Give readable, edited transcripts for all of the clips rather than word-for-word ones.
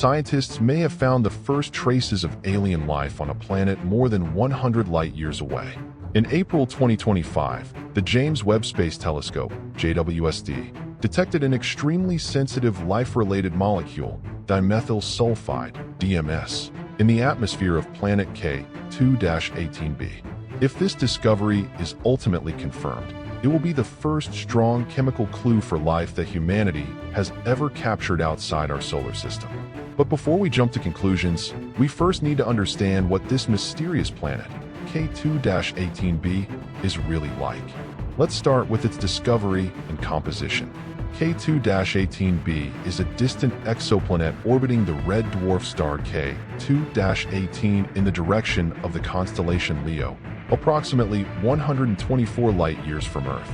Scientists may have found the first traces of alien life on a planet more than 100 light-years away. In April 2025, the James Webb Space Telescope, JWST, detected an extremely sensitive life-related molecule, dimethyl sulfide, DMS, in the atmosphere of planet K2-18b. If this discovery is ultimately confirmed, it will be the first strong chemical clue for life that humanity has ever captured outside our solar system. But before we jump to conclusions, we first need to understand what this mysterious planet, K2-18b, is really like. Let's start with its discovery and composition. K2-18b is a distant exoplanet orbiting the red dwarf star K2-18 in the direction of the constellation Leo, approximately 124 light-years from Earth.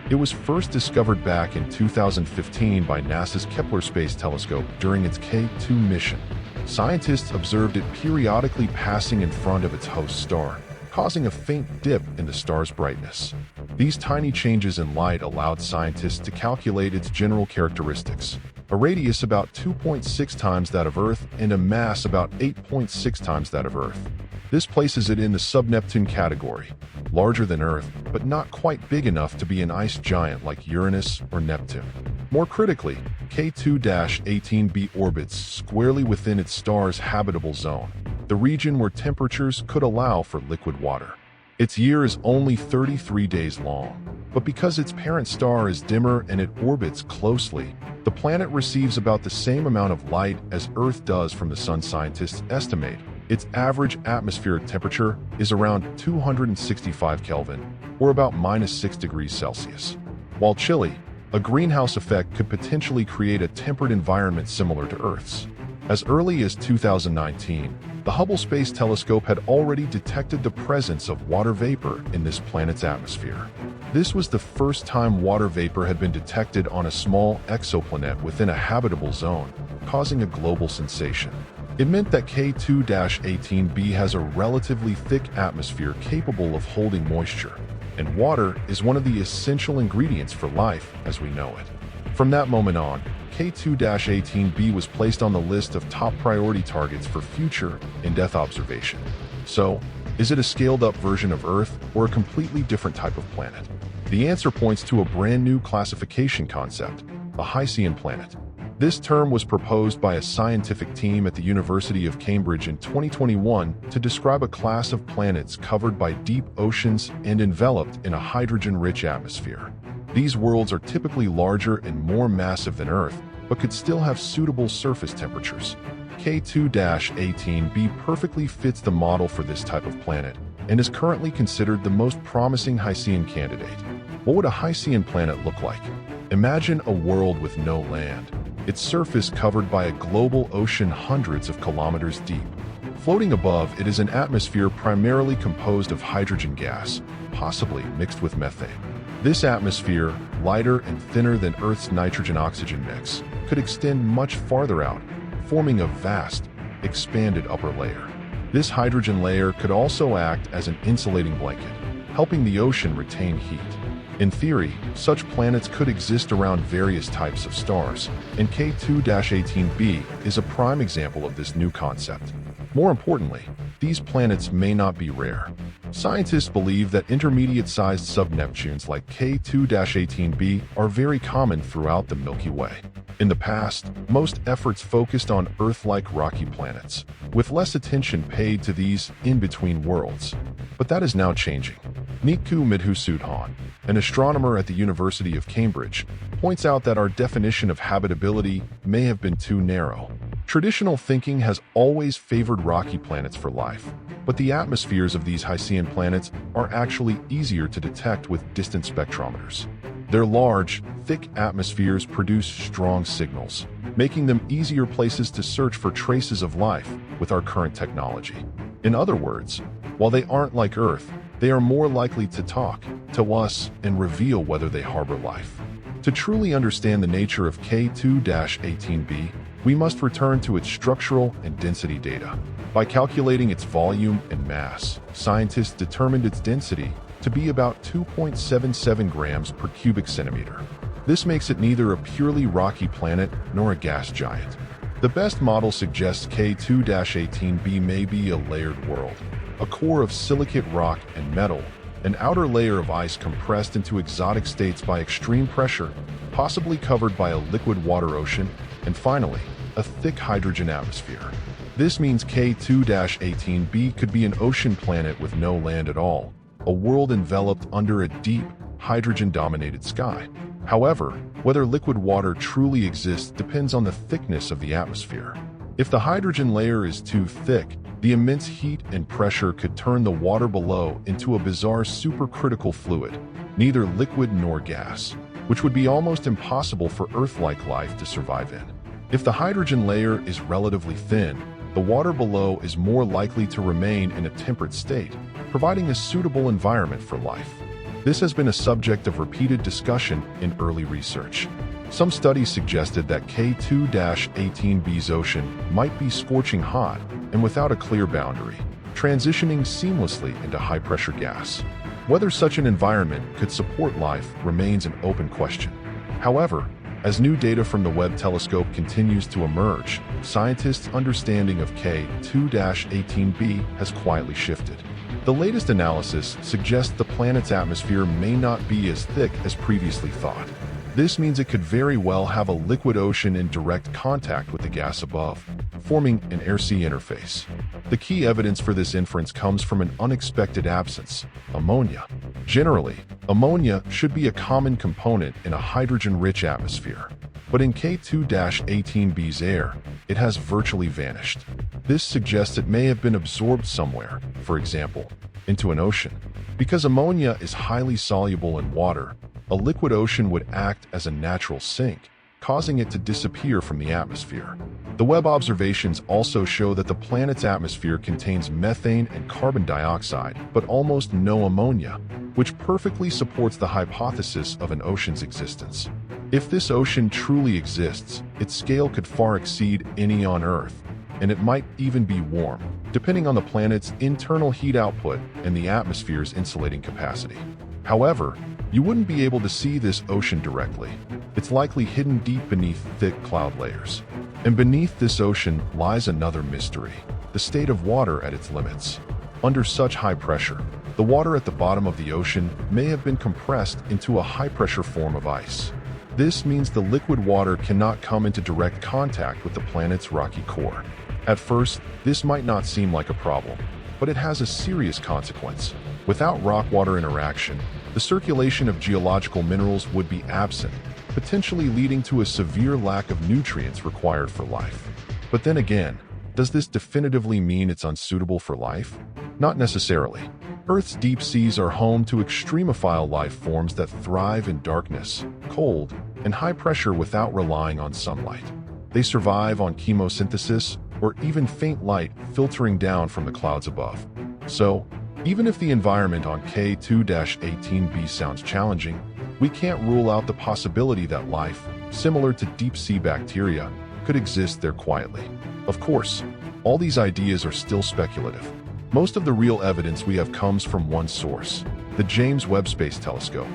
It was first discovered back in 2015 by NASA's Kepler Space Telescope during its K2 mission. Scientists observed it periodically passing in front of its host star, causing a faint dip in the star's brightness. These tiny changes in light allowed scientists to calculate its general characteristics: a radius about 2.6 times that of Earth and a mass about 8.6 times that of Earth. This places it in the sub-Neptune category, larger than Earth, but not quite big enough to be an ice giant like Uranus or Neptune. More critically, K2-18b orbits squarely within its star's habitable zone, the region where temperatures could allow for liquid water. Its year is only 33 days long, but because its parent star is dimmer and it orbits closely, the planet receives about the same amount of light as Earth does from the sun. Scientists estimate its average atmospheric temperature is around 265 Kelvin, or about -6 degrees Celsius. While chilly, a greenhouse effect could potentially create a temperate environment similar to Earth's. As early as 2019, the Hubble Space Telescope had already detected the presence of water vapor in this planet's atmosphere. This was the first time water vapor had been detected on a small exoplanet within a habitable zone, causing a global sensation. It meant that K2-18b has a relatively thick atmosphere capable of holding moisture, and water is one of the essential ingredients for life as we know it. From that moment on, K2-18b was placed on the list of top priority targets for future in-depth observation. So, is it a scaled-up version of Earth or a completely different type of planet? The answer points to a brand new classification concept, a Hycean planet. This term was proposed by a scientific team at the University of Cambridge in 2021 to describe a class of planets covered by deep oceans and enveloped in a hydrogen-rich atmosphere. These worlds are typically larger and more massive than Earth, but could still have suitable surface temperatures. K2-18b perfectly fits the model for this type of planet and is currently considered the most promising Hycean candidate. What would a Hycean planet look like? Imagine a world with no land, its surface covered by a global ocean hundreds of kilometers deep. Floating above it is an atmosphere primarily composed of hydrogen gas, possibly mixed with methane. This atmosphere, lighter and thinner than Earth's nitrogen-oxygen mix, could extend much farther out, forming a vast, expanded upper layer. This hydrogen layer could also act as an insulating blanket, helping the ocean retain heat. In theory, such planets could exist around various types of stars, and K2-18b is a prime example of this new concept. More importantly, these planets may not be rare. Scientists believe that intermediate-sized sub-Neptunes like K2-18b are very common throughout the Milky Way. In the past, most efforts focused on Earth-like rocky planets, with less attention paid to these in-between worlds. But that is now changing. Niku Midhusudhan, an astronomer at the University of Cambridge, points out that our definition of habitability may have been too narrow. Traditional thinking has always favored rocky planets for life, but the atmospheres of these Hycean planets are actually easier to detect with distant spectrometers. Their large, thick atmospheres produce strong signals, making them easier places to search for traces of life with our current technology. In other words, while they aren't like Earth, they are more likely to talk to us and reveal whether they harbor life. To truly understand the nature of K2-18b, we must return to its structural and density data. By calculating its volume and mass, scientists determined its density to be about 2.77 grams per cubic centimeter. This makes it neither a purely rocky planet nor a gas giant. The best model suggests K2-18b may be a layered world, a core of silicate rock and metal, an outer layer of ice compressed into exotic states by extreme pressure, possibly covered by a liquid water ocean, and finally, a thick hydrogen atmosphere. This means K2-18b could be an ocean planet with no land at all, a world enveloped under a deep, hydrogen-dominated sky. However, whether liquid water truly exists depends on the thickness of the atmosphere. If the hydrogen layer is too thick, the immense heat and pressure could turn the water below into a bizarre supercritical fluid, neither liquid nor gas, which would be almost impossible for Earth-like life to survive in. If the hydrogen layer is relatively thin, the water below is more likely to remain in a temperate state, providing a suitable environment for life. This has been a subject of repeated discussion in early research. Some studies suggested that K2-18b's ocean might be scorching hot and without a clear boundary, transitioning seamlessly into high-pressure gas. Whether such an environment could support life remains an open question. However, as new data from the Webb telescope continues to emerge, scientists' understanding of K2-18b has quietly shifted. The latest analysis suggests the planet's atmosphere may not be as thick as previously thought. This means it could very well have a liquid ocean in direct contact with the gas above, forming an air-sea interface. The key evidence for this inference comes from an unexpected absence: ammonia. Generally, ammonia should be a common component in a hydrogen-rich atmosphere, but in K2-18b's air, it has virtually vanished. This suggests it may have been absorbed somewhere, for example, into an ocean. Because ammonia is highly soluble in water, a liquid ocean would act as a natural sink, causing it to disappear from the atmosphere. The Webb observations also show that the planet's atmosphere contains methane and carbon dioxide, but almost no ammonia, which perfectly supports the hypothesis of an ocean's existence. If this ocean truly exists, its scale could far exceed any on Earth, and it might even be warm, depending on the planet's internal heat output and the atmosphere's insulating capacity. However, you wouldn't be able to see this ocean directly. It's likely hidden deep beneath thick cloud layers. And beneath this ocean lies another mystery: the state of water at its limits. Under such high pressure, the water at the bottom of the ocean may have been compressed into a high-pressure form of ice. This means the liquid water cannot come into direct contact with the planet's rocky core. At first, this might not seem like a problem, but it has a serious consequence. Without rock-water interaction, the circulation of geological minerals would be absent, potentially leading to a severe lack of nutrients required for life. But then again, does this definitively mean it's unsuitable for life? Not necessarily. Earth's deep seas are home to extremophile life forms that thrive in darkness, cold, and high pressure without relying on sunlight. They survive on chemosynthesis or even faint light filtering down from the clouds above. So, even if the environment on K2-18b sounds challenging, we can't rule out the possibility that life, similar to deep-sea bacteria, could exist there quietly. Of course, all these ideas are still speculative. Most of the real evidence we have comes from one source: the James Webb Space Telescope.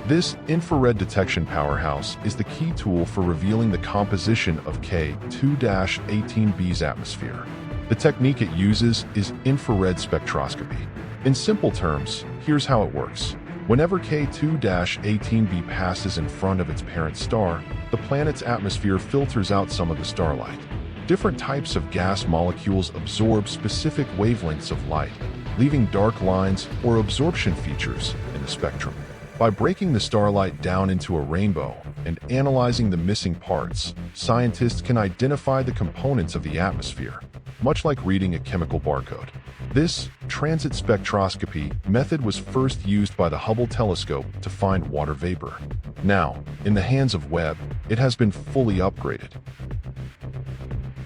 This infrared detection powerhouse is the key tool for revealing the composition of K2-18b's atmosphere. The technique it uses is infrared spectroscopy. In simple terms, here's how it works. Whenever K2-18b passes in front of its parent star, the planet's atmosphere filters out some of the starlight. Different types of gas molecules absorb specific wavelengths of light, leaving dark lines or absorption features in the spectrum. By breaking the starlight down into a rainbow and analyzing the missing parts, scientists can identify the components of the atmosphere, much like reading a chemical barcode. This transit spectroscopy method was first used by the Hubble telescope to find water vapor. Now, in the hands of Webb, it has been fully upgraded.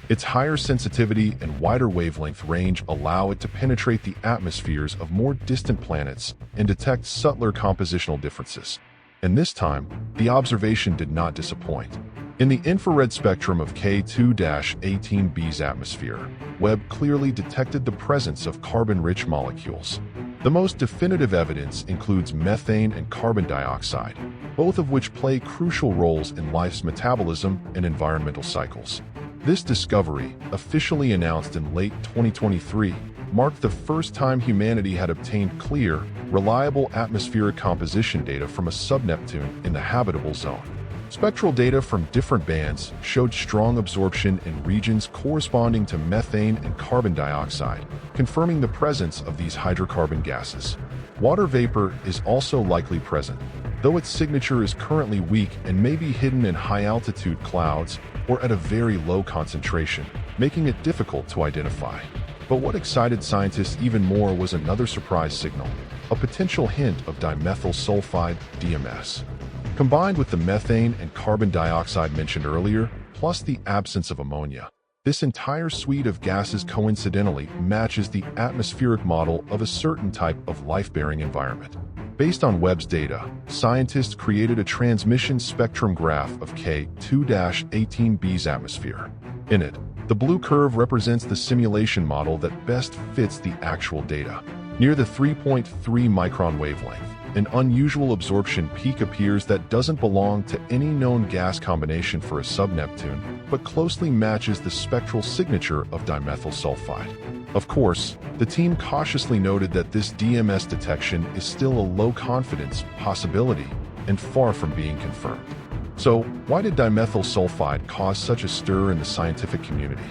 Its higher sensitivity and wider wavelength range allow it to penetrate the atmospheres of more distant planets and detect subtler compositional differences. And this time, the observation did not disappoint. In the infrared spectrum of K2-18b's atmosphere, Webb clearly detected the presence of carbon-rich molecules. The most definitive evidence includes methane and carbon dioxide, both of which play crucial roles in life's metabolism and environmental cycles. This discovery, officially announced in late 2023, marked the first time humanity had obtained clear, reliable atmospheric composition data from a subneptune in the habitable zone. Spectral data from different bands showed strong absorption in regions corresponding to methane and carbon dioxide, confirming the presence of these hydrocarbon gases. Water vapor is also likely present, though its signature is currently weak and may be hidden in high-altitude clouds or at a very low concentration, making it difficult to identify. But what excited scientists even more was another surprise signal, a potential hint of dimethyl sulfide, DMS. Combined with the methane and carbon dioxide mentioned earlier, plus the absence of ammonia, this entire suite of gases coincidentally matches the atmospheric model of a certain type of life-bearing environment. Based on Webb's data, scientists created a transmission spectrum graph of K2-18b's atmosphere. In it, the blue curve represents the simulation model that best fits the actual data. Near the 3.3 micron wavelength, an unusual absorption peak appears that doesn't belong to any known gas combination for a subneptune, but closely matches the spectral signature of dimethyl sulfide. Of course, the team cautiously noted that this DMS detection is still a low-confidence possibility and far from being confirmed. So, why did dimethyl sulfide cause such a stir in the scientific community?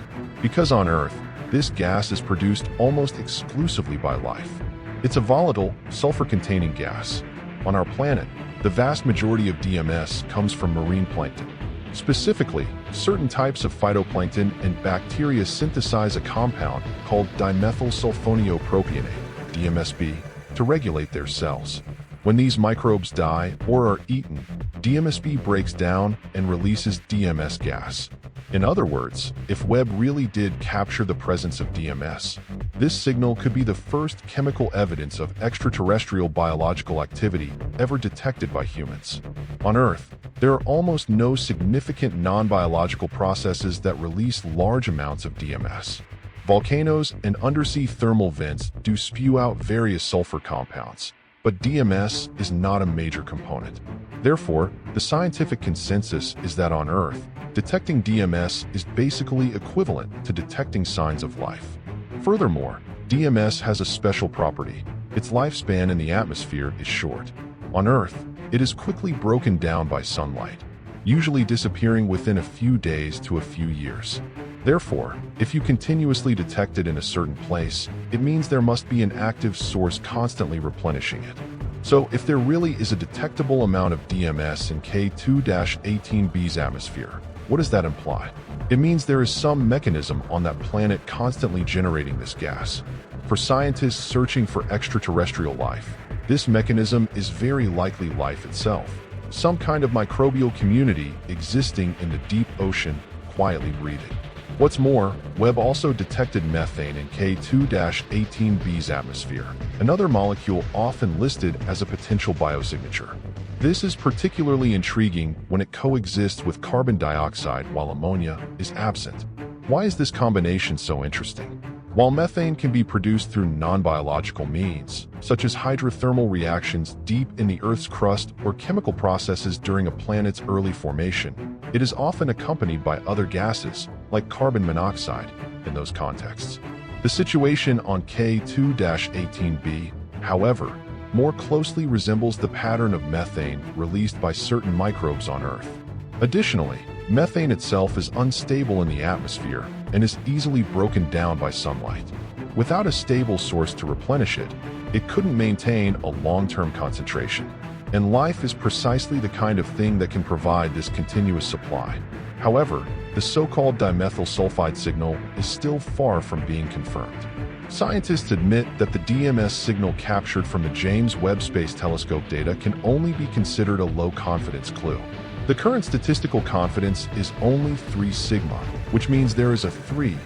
Because on Earth, this gas is produced almost exclusively by life. It's a volatile, sulfur-containing gas. On our planet, the vast majority of DMS comes from marine plankton. Specifically, certain types of phytoplankton and bacteria synthesize a compound called dimethylsulfoniopropionyl, DMSB, to regulate their cells. When these microbes die or are eaten, DMSB breaks down and releases DMS gas. In other words, if Webb really did capture the presence of DMS, this signal could be the first chemical evidence of extraterrestrial biological activity ever detected by humans. On Earth, there are almost no significant non-biological processes that release large amounts of DMS. Volcanoes and undersea thermal vents do spew out various sulfur compounds, but DMS is not a major component. Therefore, the scientific consensus is that on Earth, detecting DMS is basically equivalent to detecting signs of life. Furthermore, DMS has a special property. Its lifespan in the atmosphere is short. On Earth, it is quickly broken down by sunlight, usually disappearing within a few days to a few years. Therefore, if you continuously detect it in a certain place, it means there must be an active source constantly replenishing it. So, if there really is a detectable amount of DMS in K2-18b's atmosphere, what does that imply? It means there is some mechanism on that planet constantly generating this gas. For scientists searching for extraterrestrial life, this mechanism is very likely life itself, some kind of microbial community existing in the deep ocean, quietly breathing. What's more, Webb also detected methane in K2-18b's atmosphere, another molecule often listed as a potential biosignature. This is particularly intriguing when it coexists with carbon dioxide while ammonia is absent. Why is this combination so interesting? While methane can be produced through non-biological means, such as hydrothermal reactions deep in the Earth's crust or chemical processes during a planet's early formation, it is often accompanied by other gases, like carbon monoxide, in those contexts. The situation on K2-18b, however, more closely resembles the pattern of methane released by certain microbes on Earth. Additionally, methane itself is unstable in the atmosphere and is easily broken down by sunlight. Without a stable source to replenish it, it couldn't maintain a long-term concentration. And life is precisely the kind of thing that can provide this continuous supply. However, the so-called dimethyl sulfide signal is still far from being confirmed. Scientists admit that the DMS signal captured from the James Webb Space Telescope data can only be considered a low-confidence clue. The current statistical confidence is only 3 sigma, which means there is a 3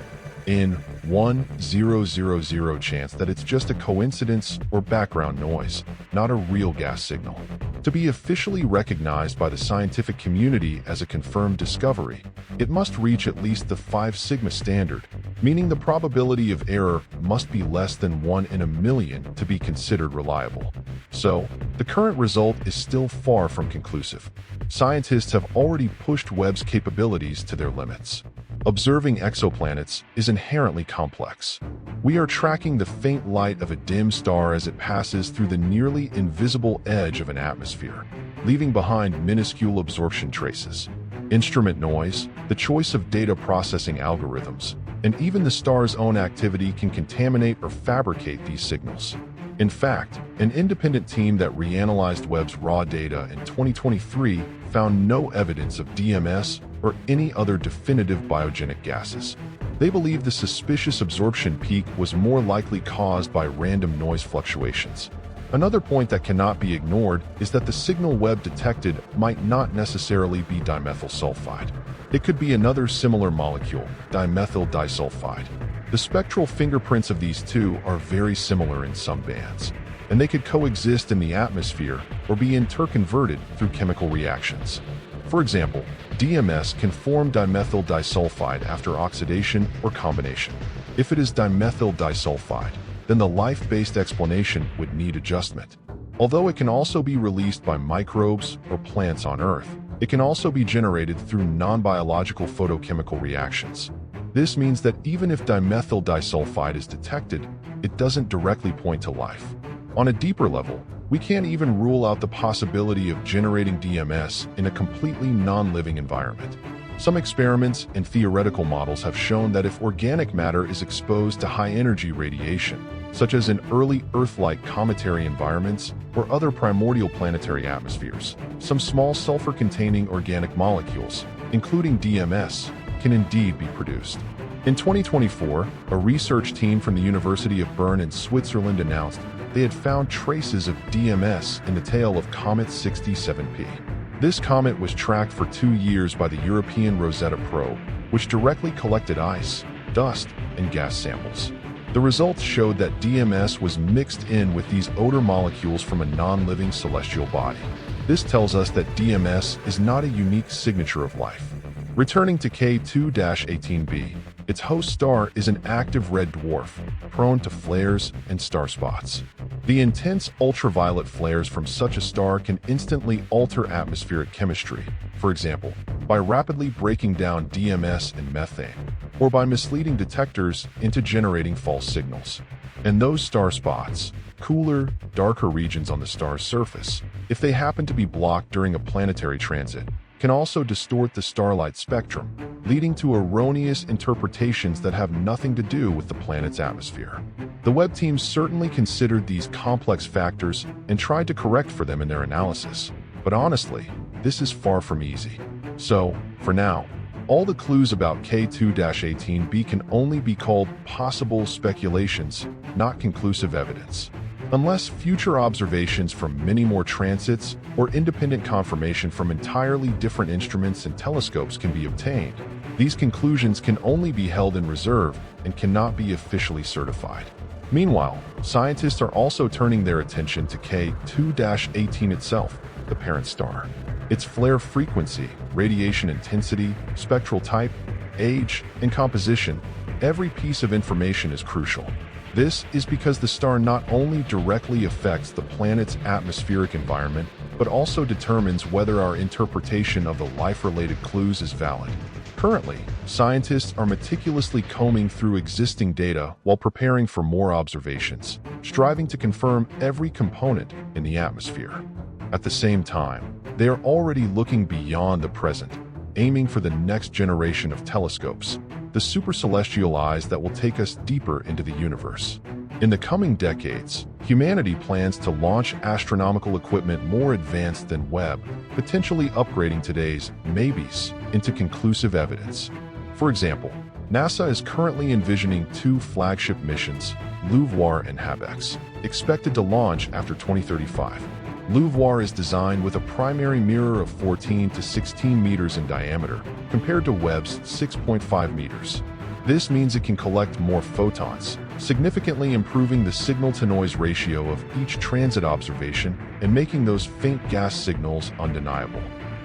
in 1,000 chance that it's just a coincidence or background noise, not a real gas signal. To be officially recognized by the scientific community as a confirmed discovery, it must reach at least the 5 sigma standard, meaning the probability of error must be less than 1 in a million to be considered reliable. So, the current result is still far from conclusive. Scientists have already pushed Webb's capabilities to their limits. Observing exoplanets is inherently complex. We are tracking the faint light of a dim star as it passes through the nearly invisible edge of an atmosphere, leaving behind minuscule absorption traces. Instrument noise, the choice of data processing algorithms, and even the star's own activity can contaminate or fabricate these signals. In fact, an independent team that reanalyzed Webb's raw data in 2023 found no evidence of DMS or any other definitive biogenic gases. They believe the suspicious absorption peak was more likely caused by random noise fluctuations. Another point that cannot be ignored is that the signal Webb detected might not necessarily be dimethyl sulfide. It could be another similar molecule, dimethyl disulfide. The spectral fingerprints of these two are very similar in some bands, and they could coexist in the atmosphere or be interconverted through chemical reactions. For example, DMS can form dimethyl disulfide after oxidation or combination. If it is dimethyl disulfide, then the life-based explanation would need adjustment. Although it can also be released by microbes or plants on Earth, it can also be generated through non-biological photochemical reactions. This means that even if dimethyl disulfide is detected, it doesn't directly point to life. On a deeper level, we can't even rule out the possibility of generating DMS in a completely non-living environment. Some experiments and theoretical models have shown that if organic matter is exposed to high-energy radiation, such as in early Earth-like cometary environments or other primordial planetary atmospheres, some small sulfur-containing organic molecules, including DMS, can indeed be produced. In 2024, a research team from the University of Bern in Switzerland announced they had found traces of DMS in the tail of Comet 67P. This comet was tracked for 2 years by the European Rosetta probe, which directly collected ice, dust, and gas samples. The results showed that DMS was mixed in with these odor molecules from a non-living celestial body. This tells us that DMS is not a unique signature of life. Returning to K2-18b, its host star is an active red dwarf, prone to flares and star spots. The intense ultraviolet flares from such a star can instantly alter atmospheric chemistry, for example, by rapidly breaking down DMS and methane, or by misleading detectors into generating false signals. And those star spots, cooler, darker regions on the star's surface, if they happen to be blocked during a planetary transit, can also distort the starlight spectrum, leading to erroneous interpretations that have nothing to do with the planet's atmosphere. The Webb team certainly considered these complex factors and tried to correct for them in their analysis. But honestly, this is far from easy. So, for now, all the clues about K2-18b can only be called possible speculations, not conclusive evidence. Unless future observations from many more transits or independent confirmation from entirely different instruments and telescopes can be obtained, these conclusions can only be held in reserve and cannot be officially certified. Meanwhile, scientists are also turning their attention to K2-18 itself, the parent star. Its flare frequency, radiation intensity, spectral type, age, and composition, every piece of information is crucial. This is because the star not only directly affects the planet's atmospheric environment, but also determines whether our interpretation of the life-related clues is valid. Currently, scientists are meticulously combing through existing data while preparing for more observations, striving to confirm every component in the atmosphere. At the same time, they are already looking beyond the present, aiming for the next generation of telescopes, the supercelestial eyes that will take us deeper into the universe. In the coming decades, humanity plans to launch astronomical equipment more advanced than Webb, potentially upgrading today's maybes into conclusive evidence. For example, NASA is currently envisioning 2 flagship missions, LUVOIR and HABEX, expected to launch after 2035. LUVOIR is designed with a primary mirror of 14 to 16 meters in diameter, compared to Webb's 6.5 meters. This means it can collect more photons, significantly improving the signal-to-noise ratio of each transit observation and making those faint gas signals undeniable.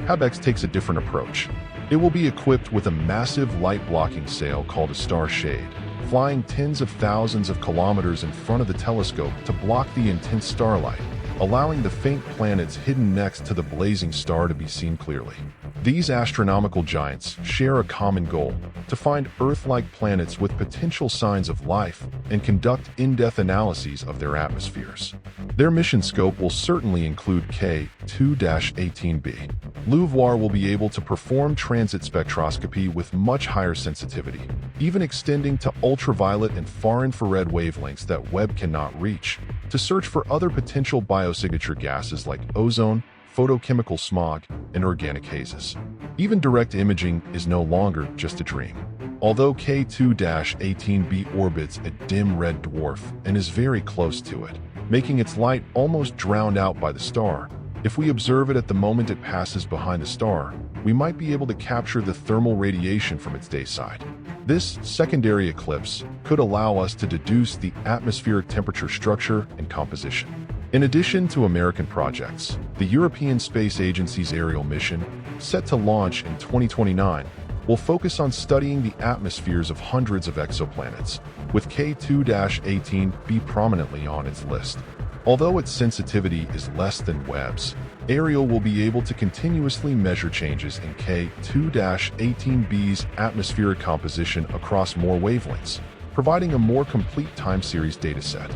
HABEX takes a different approach. It will be equipped with a massive light-blocking sail called a star shade, flying tens of thousands of kilometers in front of the telescope to block the intense starlight, allowing the faint planets hidden next to the blazing star to be seen clearly. These astronomical giants share a common goal: to find Earth-like planets with potential signs of life and conduct in-depth analyses of their atmospheres. Their mission scope will certainly include K2-18b. LUVOIR will be able to perform transit spectroscopy with much higher sensitivity, even extending to ultraviolet and far-infrared wavelengths that Webb cannot reach, to search for other potential biosignature gases like ozone, photochemical smog, and organic hazes. Even direct imaging is no longer just a dream. Although K2-18b orbits a dim red dwarf and is very close to it, making its light almost drowned out by the star, if we observe it at the moment it passes behind the star, we might be able to capture the thermal radiation from its day side. This secondary eclipse could allow us to deduce the atmospheric temperature structure and composition. In addition to American projects, the European Space Agency's aerial mission, set to launch in 2029, will focus on studying the atmospheres of hundreds of exoplanets, with K2-18b prominently on its list. Although its sensitivity is less than Webb's, Ariel will be able to continuously measure changes in K2-18b's atmospheric composition across more wavelengths, providing a more complete time series dataset.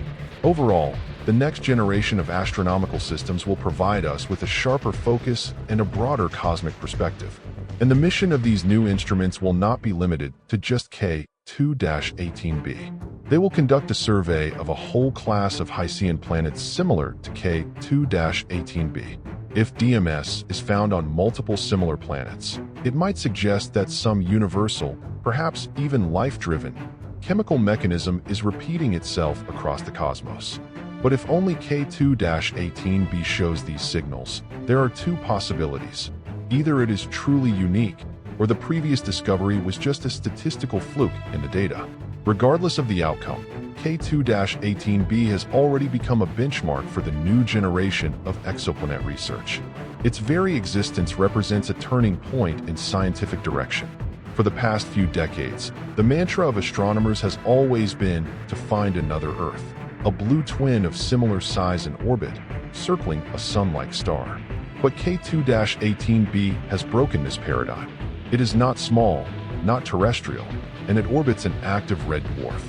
Overall, the next generation of astronomical systems will provide us with a sharper focus and a broader cosmic perspective. And the mission of these new instruments will not be limited to just K2-18b. They will conduct a survey of a whole class of Hycean planets similar to K2-18b. If DMS is found on multiple similar planets, it might suggest that some universal, perhaps even life-driven, chemical mechanism is repeating itself across the cosmos. But if only K2-18b shows these signals, there are two possibilities. Either it is truly unique, or the previous discovery was just a statistical fluke in the data. Regardless of the outcome, K2-18b has already become a benchmark for the new generation of exoplanet research. Its very existence represents a turning point in scientific direction. For the past few decades, the mantra of astronomers has always been to find another Earth, a blue twin of similar size and orbit, circling a sun-like star. But K2-18b has broken this paradigm. It is not small, not terrestrial, and it orbits an active red dwarf.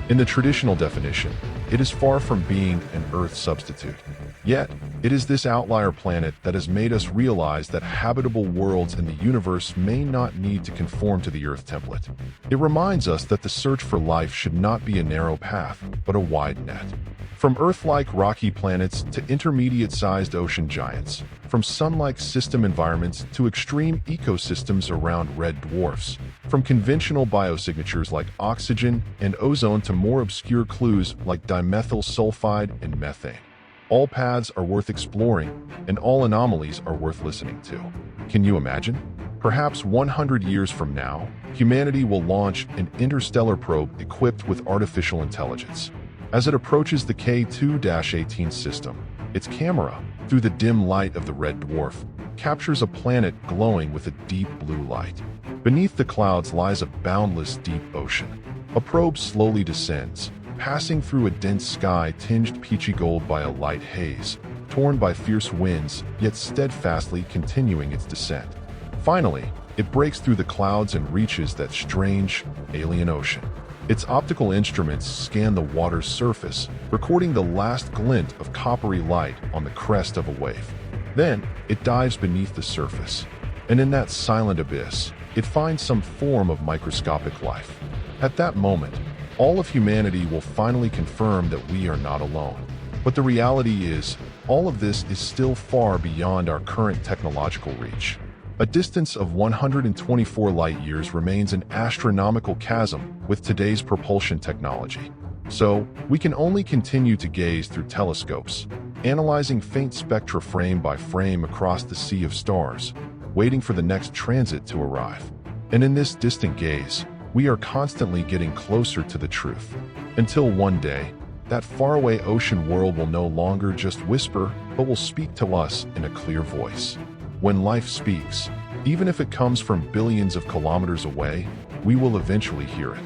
In the traditional definition, it is far from being an Earth substitute. Yet, it is this outlier planet that has made us realize that habitable worlds in the universe may not need to conform to the Earth template. It reminds us that the search for life should not be a narrow path, but a wide net. From Earth-like rocky planets to intermediate-sized ocean giants, from sun-like system environments to extreme ecosystems around red dwarfs, from conventional biosignatures like oxygen and ozone to more obscure clues like dimethyl sulfide and methane. All paths are worth exploring, and all anomalies are worth listening to. Can you imagine? Perhaps 100 years from now, humanity will launch an interstellar probe equipped with artificial intelligence. As it approaches the K2-18 system, its camera, through the dim light of the red dwarf, captures a planet glowing with a deep blue light. Beneath the clouds lies a boundless deep ocean. A probe slowly descends, passing through a dense sky tinged peachy gold by a light haze, torn by fierce winds, yet steadfastly continuing its descent. Finally, it breaks through the clouds and reaches that strange, alien ocean. Its optical instruments scan the water's surface, recording the last glint of coppery light on the crest of a wave. Then, it dives beneath the surface, and in that silent abyss, it finds some form of microscopic life. At that moment, all of humanity will finally confirm that we are not alone. But the reality is, all of this is still far beyond our current technological reach. A distance of 124 light-years remains an astronomical chasm with today's propulsion technology. So, we can only continue to gaze through telescopes, analyzing faint spectra frame by frame across the sea of stars, waiting for the next transit to arrive. And in this distant gaze, we are constantly getting closer to the truth. Until one day, that faraway ocean world will no longer just whisper, but will speak to us in a clear voice. When life speaks, even if it comes from billions of kilometers away, we will eventually hear it.